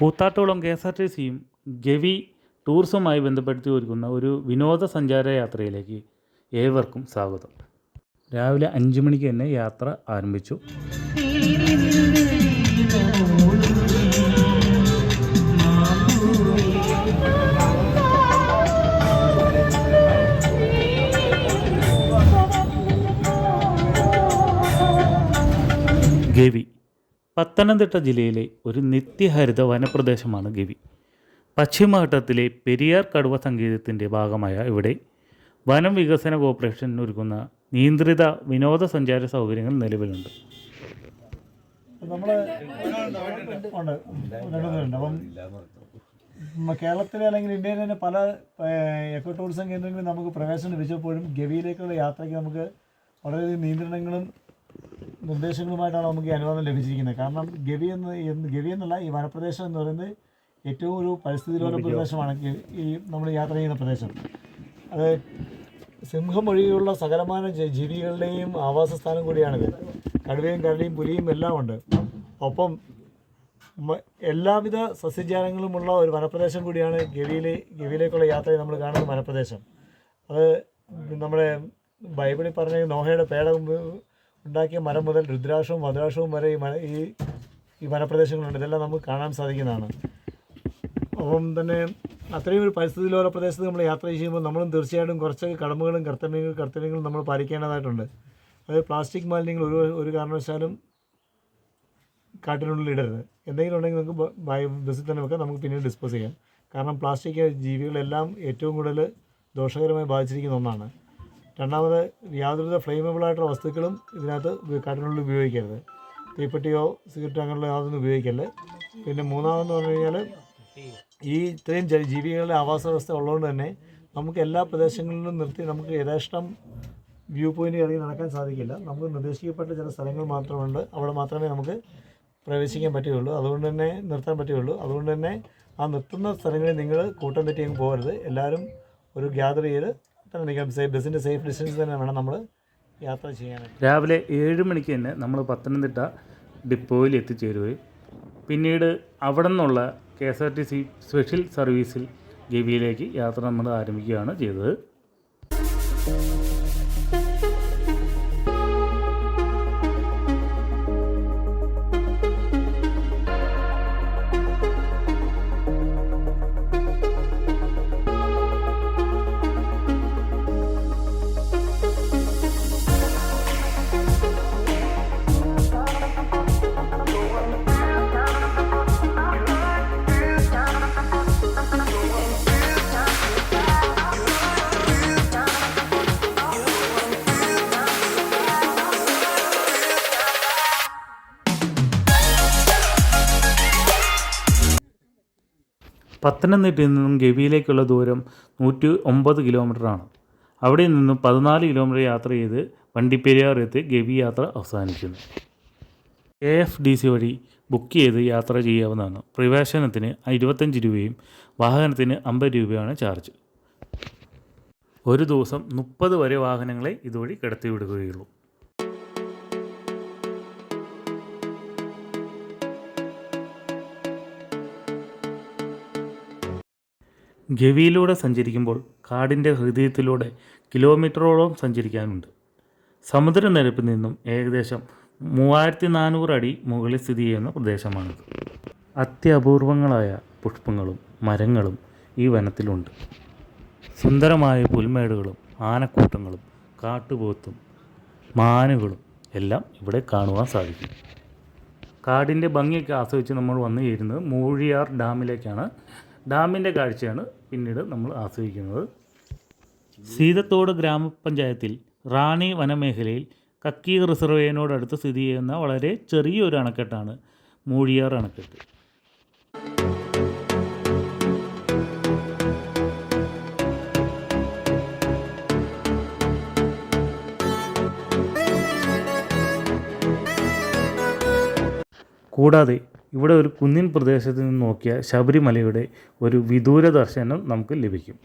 കൂത്താട്ടോളം KSRTCയും ഗവി ടൂറിസവുമായി ബന്ധപ്പെടുത്തി ഒരുക്കുന്ന ഒരു വിനോദസഞ്ചാര യാത്രയിലേക്ക് ഏവർക്കും സ്വാഗതം. രാവിലെ 5 മണിക്ക് തന്നെ യാത്ര ആരംഭിച്ചു. ഗവി പത്തനംതിട്ട ജില്ലയിലെ ഒരു നിത്യഹരിത വനപ്രദേശമാണ് ഗവി. പശ്ചിമഘട്ടത്തിലെ പെരിയാർ കടുവ സങ്കേതത്തിൻ്റെ ഭാഗമായ ഇവിടെ വനം വികസന കോർപ്പറേഷൻ ഒരുക്കുന്ന നിയന്ത്രിത വിനോദസഞ്ചാര സൗകര്യങ്ങൾ നിലവിലുണ്ട്. അപ്പം കേരളത്തിലെ അല്ലെങ്കിൽ ഇന്ത്യയിലെ തന്നെ പല എക്കോ ടൂറിസം കേന്ദ്രങ്ങളിൽ നമുക്ക് പ്രവേശനം ലഭിച്ചപ്പോഴും ഗവിയിലേക്കുള്ള യാത്രയ്ക്ക് നമുക്ക് വളരെയധികം നിയന്ത്രണങ്ങളും നിർദ്ദേശങ്ങളുമായിട്ടാണ് നമുക്ക് ഈ അനുവാദം ലഭിച്ചിരിക്കുന്നത്. കാരണം ഗവി എന്നല്ല, ഈ വനപ്രദേശം എന്ന് പറയുന്നത് ഏറ്റവും ഒരു പരിസ്ഥിതി ലോല പ്രദേശമാണ്. ഈ നമ്മൾ യാത്ര ചെയ്യുന്ന പ്രദേശം അത് സിംഹം ഒഴികെയുള്ള സകലമാന ജീവികളുടെയും ആവാസ സ്ഥാനം കൂടിയാണിത്. കടുവയും കരടിയും പുലിയും എല്ലാം ഉണ്ട്. ഒപ്പം എല്ലാവിധ സസ്യജാലങ്ങളുമുള്ള ഒരു വനപ്രദേശം കൂടിയാണ് ഗവിയിലേക്കുള്ള യാത്രയിൽ നമ്മൾ കാണുന്ന വനപ്രദേശം. അത് നമ്മുടെ ബൈബിളിൽ പറഞ്ഞ നോഹയുടെ പേട ഉണ്ടാക്കിയ മരം മുതൽ രുദ്രാക്ഷവും ഭദ്രാക്ഷവും വരെ ഈ വനപ്രദേശങ്ങളുണ്ട്. ഇതെല്ലാം നമുക്ക് കാണാൻ സാധിക്കുന്നതാണ്. അപ്പം തന്നെ അത്രയും ഒരു പരിസ്ഥിതി ലോല പ്രദേശത്ത് നമ്മൾ യാത്ര ചെയ്യുമ്പോൾ നമ്മളും തീർച്ചയായിട്ടും കുറച്ച് കടമകളും കർത്തവ്യങ്ങളും നമ്മൾ പാലിക്കേണ്ടതായിട്ടുണ്ട്. അത് പ്ലാസ്റ്റിക് മാലിന്യങ്ങൾ ഒരു കാരണവശാലും കാട്ടിനുള്ളിൽ ഇടരുത്. എന്തെങ്കിലും ഉണ്ടെങ്കിൽ നമുക്ക് ബസ്സിൽ തന്നെ വെക്കാം, നമുക്ക് പിന്നീട് ഡിസ്പോസ് ചെയ്യാം. കാരണം പ്ലാസ്റ്റിക് ജീവികളെല്ലാം ഏറ്റവും കൂടുതൽ ദോഷകരമായി ബാധിച്ചിരിക്കുന്ന ഒന്നാണ്. രണ്ടാമത്, യാതൊരുവിധ ഫ്ലെയിമബിളായിട്ടുള്ള വസ്തുക്കളും ഇതിനകത്ത് കാട്ടിനുള്ളിൽ ഉപയോഗിക്കരുത്. തീപ്പെട്ടിയോ സിഗരറ്റോ അങ്ങനെയുള്ള യാതൊന്നും ഉപയോഗിക്കരുത്. പിന്നെ മൂന്നാമെന്ന് പറഞ്ഞു കഴിഞ്ഞാൽ ഈ ഇത്രയും ജീവികളുടെ ആവാസ വ്യവസ്ഥ ഉള്ളതുകൊണ്ട് തന്നെ നമുക്ക് എല്ലാ പ്രദേശങ്ങളിലും നിർത്തി നമുക്ക് യഥേഷ്ടം വ്യൂ പോയിൻ്റ് ഇറങ്ങി നടക്കാൻ സാധിക്കില്ല. നമുക്ക് നിർദ്ദേശിക്കപ്പെട്ട ചില സ്ഥലങ്ങൾ മാത്രമുണ്ട്, അവിടെ മാത്രമേ നമുക്ക് പ്രവേശിക്കാൻ പറ്റുകയുള്ളൂ. അതുകൊണ്ട് തന്നെ നിർത്താൻ പറ്റുകയുള്ളൂ. അതുകൊണ്ട് തന്നെ ആ നിർത്തുന്ന സ്ഥലങ്ങളിൽ നിങ്ങൾ കൂട്ടം തെറ്റി അങ്ങ് പോകരുത്. എല്ലാവരും ഒരു ഗ്യാദർ ചെയ്ത് തന്നെ നിൽക്കാം. ബസ്സിൻ്റെ സേഫ് ഡിസ്റ്റൻസ് തന്നെ വേണം നമ്മൾ യാത്ര ചെയ്യാനായിട്ട്. രാവിലെ 7 മണിക്ക് തന്നെ നമ്മൾ പത്തനംതിട്ട ഡിപ്പോയിൽ എത്തിച്ചേരുകയും പിന്നീട് അവിടെ നിന്നുള്ള KSRTC സ്പെഷ്യൽ സർവീസിൽ ഗവിയിലേക്ക് യാത്ര നമ്മൾ ആരംഭിക്കുകയാണ് ചെയ്തത്. പത്തനംതിട്ടയിൽ നിന്നും ഗവിയിലേക്കുള്ള ദൂരം 109 കിലോമീറ്ററാണ്. അവിടെ നിന്നും 14 കിലോമീറ്റർ യാത്ര ചെയ്ത് വണ്ടിപ്പെരിയാർ എത്തി ഗവി യാത്ര അവസാനിക്കുന്നു. KFDC വഴി ബുക്ക് ചെയ്ത് യാത്ര ചെയ്യാവുന്നതാണ്. പ്രവേശനത്തിന് 25 രൂപയും വാഹനത്തിന് 50 രൂപയാണ് ചാർജ്. ഒരു ദിവസം 30 വരെ വാഹനങ്ങളെ ഇതുവഴി കടത്തിവിടുകയുള്ളൂ. ഗവിയിലൂടെ സഞ്ചരിക്കുമ്പോൾ കാടിൻ്റെ ഹൃദയത്തിലൂടെ കിലോമീറ്ററോളം സഞ്ചരിക്കാനുണ്ട്. സമുദ്രനിരപ്പിൽ നിന്നും ഏകദേശം 3400 അടി മുകളിൽ സ്ഥിതി ചെയ്യുന്ന പ്രദേശമാണിത്. അത്യപൂർവങ്ങളായ പുഷ്പങ്ങളും മരങ്ങളും ഈ വനത്തിലുണ്ട്. സുന്ദരമായ പുൽമേടുകളും ആനക്കൂട്ടങ്ങളും കാട്ടുപോത്തും മാനുകളും എല്ലാം ഇവിടെ കാണുവാൻ സാധിക്കും. കാടിൻ്റെ ഭംഗിയൊക്കെ ആസ്വദിച്ച് നമ്മൾ വന്നു ചേരുന്നത് മൂഴിയാർ ഡാമിലേക്കാണ്. ഡാമിൻ്റെ കാഴ്ചയാണ് പിന്നീട് നമ്മൾ ആസ്വദിക്കുന്നത്. സീതത്തോട് ഗ്രാമപഞ്ചായത്തിൽ റാണി വനമേഖലയിൽ കക്കി റിസർവേയറിനോടടുത്ത് സ്ഥിതി ചെയ്യുന്ന വളരെ ചെറിയൊരു അണക്കെട്ടാണ് മൂഴിയാർ അണക്കെട്ട്. കൂടാതെ ഇവിടെ ഒരു കുന്നിൻ പ്രദേശത്ത് നിന്ന് നോക്കിയ ശബരിമലയുടെ ഒരു വിദൂര ദർശനം നമുക്ക് ലഭിക്കും.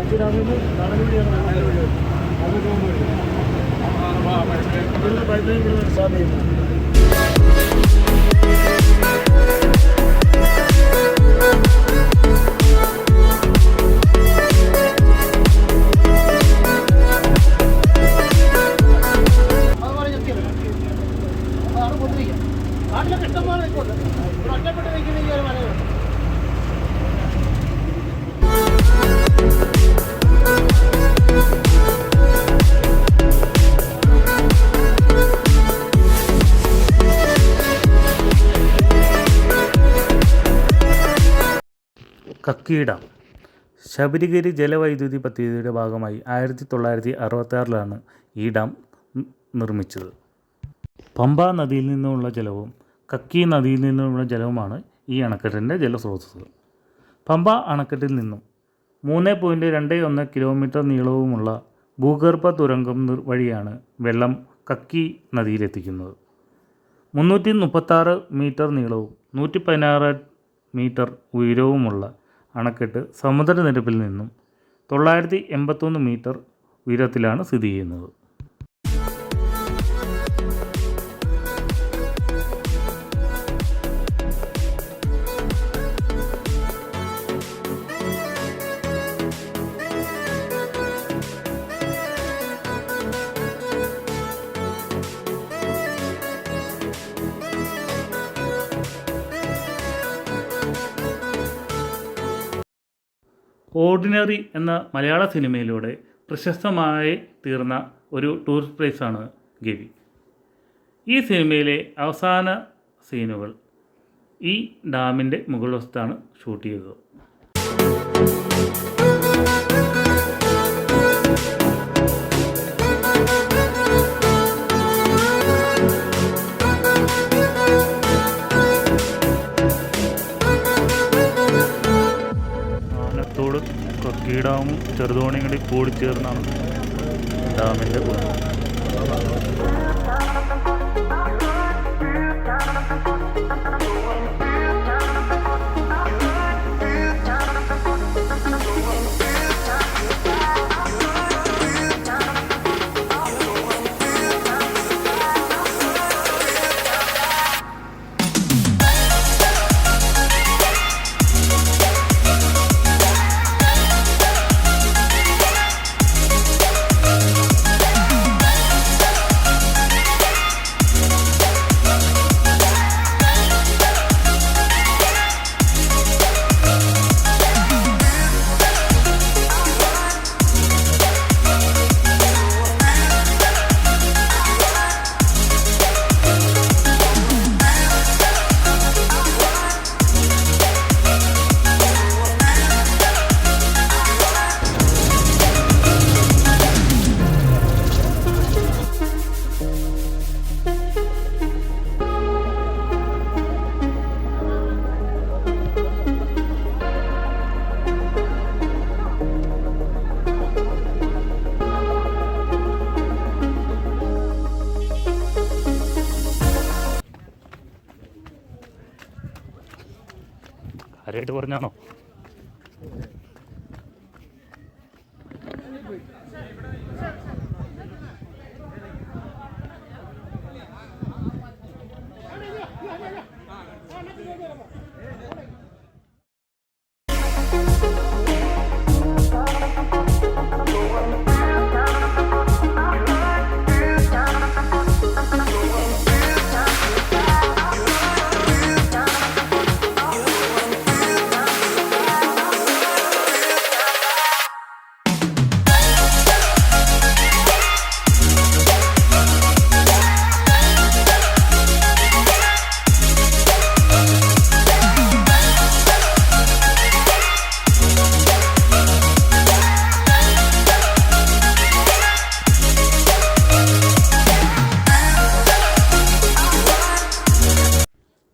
കൊച്ചി ഡാമിൽ നിന്ന് നാടൻ വഴിയാണ് അത് പോകുന്നത്. ഇവിടുന്ന് പൈപ്പ് ലൈൻ ഇവിടെ സ്റ്റാർട്ട് ചെയ്യുന്നത്. കക്കി ഡാം ശബരിഗിരി ജലവൈദ്യുതി പദ്ധതിയുടെ ഭാഗമായി 1966 ഈ ഡാം നിർമ്മിച്ചത്. പമ്പ നദിയിൽ നിന്നുള്ള ജലവും കക്കി നദിയിൽ നിന്നുള്ള ജലവുമാണ് ഈ അണക്കെട്ടിൻ്റെ ജലസ്രോതസ്സുകൾ. പമ്പ അണക്കെട്ടിൽ നിന്നും 3.21 കിലോമീറ്റർ നീളവുമുള്ള ഭൂഗർഭ തുരങ്കം വഴിയാണ് വെള്ളം കക്കി നദിയിലെത്തിക്കുന്നത്. 336 മീറ്റർ നീളവും 116 മീറ്റർ ഉയരവുമുള്ള അണക്കെട്ട് സമുദ്രനിരപ്പിൽ നിന്നും 981 മീറ്റർ ഉയരത്തിലാണ് സ്ഥിതി ചെയ്യുന്നത്. ഓർഡിനറി എന്ന മലയാള സിനിമയിലൂടെ പ്രശസ്തമായി തീർന്ന ഒരു ടൂറിസ്റ്റ് പ്ലേസാണ് ഗവി. ഈ സിനിമയിലെ അവസാന സീനുകൾ ഈ ഡാമിൻ്റെ മുകൾ വശത്താണ് ഷൂട്ട് ചെയ്തത്. കക്കി ഡാമും ചെറുതോണിയും കൂടി കൂടിച്ചേർന്നാണ് ഡാമിൻ്റെ ഗുണം. കാര്യമായിട്ട് പറഞ്ഞാണോ?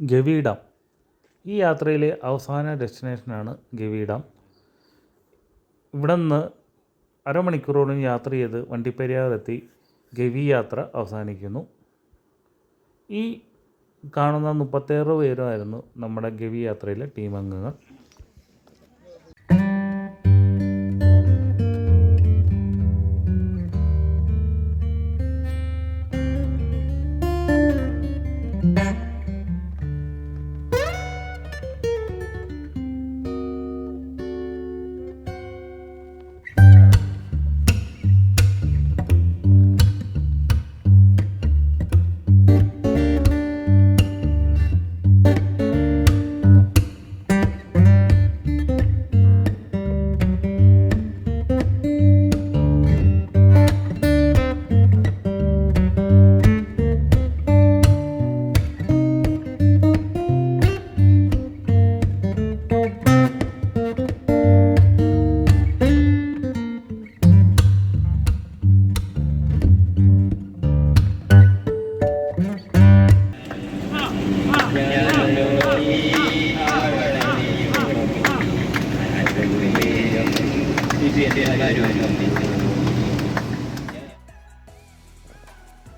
ഗവി ഡാം ഈ യാത്രയിലെ അവസാന ഡെസ്റ്റിനേഷനാണ് ഗവി ഡാം. ഇവിടെ നിന്ന് അരമണിക്കൂറോളം യാത്ര ചെയ്ത് വണ്ടിപ്പെരിയാറെത്തി ഗവി യാത്ര അവസാനിക്കുന്നു. ഈ കാണുന്ന 36 പേരുമായിരുന്നു നമ്മുടെ ഗവി യാത്രയിലെ ടീം അംഗങ്ങൾ.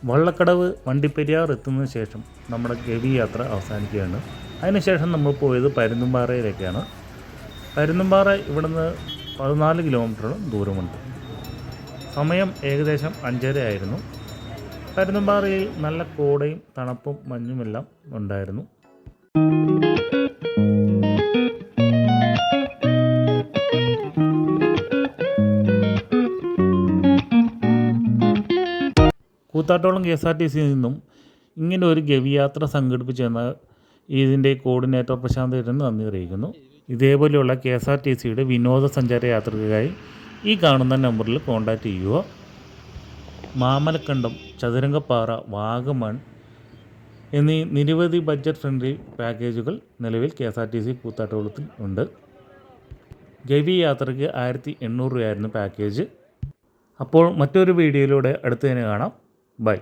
വള്ളക്കടവ് വണ്ടിപ്പെരിയാർ എത്തുന്നതിന് ശേഷം നമ്മുടെ ഗവി യാത്ര അവസാനിക്കുകയാണ്. അതിനുശേഷം നമ്മൾ പോയത് പരുന്തുംപാറയിലേക്കാണ്. പരുന്തുംപാറ ഇവിടുന്ന് 14 കിലോമീറ്ററോളം ദൂരമുണ്ട്. സമയം ഏകദേശം 5:30 ആയിരുന്നു. പരുന്തുംപാറയിൽ നല്ല കോടയും തണുപ്പും മഞ്ഞുമെല്ലാം ഉണ്ടായിരുന്നു. കൂത്താട്ടോളം KSRTC നിന്നും ഇങ്ങനെ ഒരു ഗവി യാത്ര സംഘടിപ്പിച്ചെന്ന ഇതിൻ്റെ കോർഡിനേറ്റർ പ്രശാന്തേട്ടന് നന്ദി അറിയിക്കുന്നു. ഇതേപോലെയുള്ള KSRTCയുടെ വിനോദസഞ്ചാര യാത്രയ്ക്കായി ഈ കാണുന്ന നമ്പറിൽ കോൺടാക്റ്റ് ചെയ്യുക. മാമലക്കണ്ടം, ചതുരംഗപ്പാറ, വാഗമൺ എന്നീ നിരവധി ബഡ്ജറ്റ് ഫ്രണ്ട്ലി പാക്കേജുകൾ നിലവിൽ KSRTC കൂത്താട്ടോളത്തിൽ ഉണ്ട്. ഗവി യാത്രയ്ക്ക് 1800 രൂപയായിരുന്നു പാക്കേജ്. അപ്പോൾ മറ്റൊരു വീഡിയോയിലൂടെ അടുത്ത് തന്നെ കാണാം. ബൈ.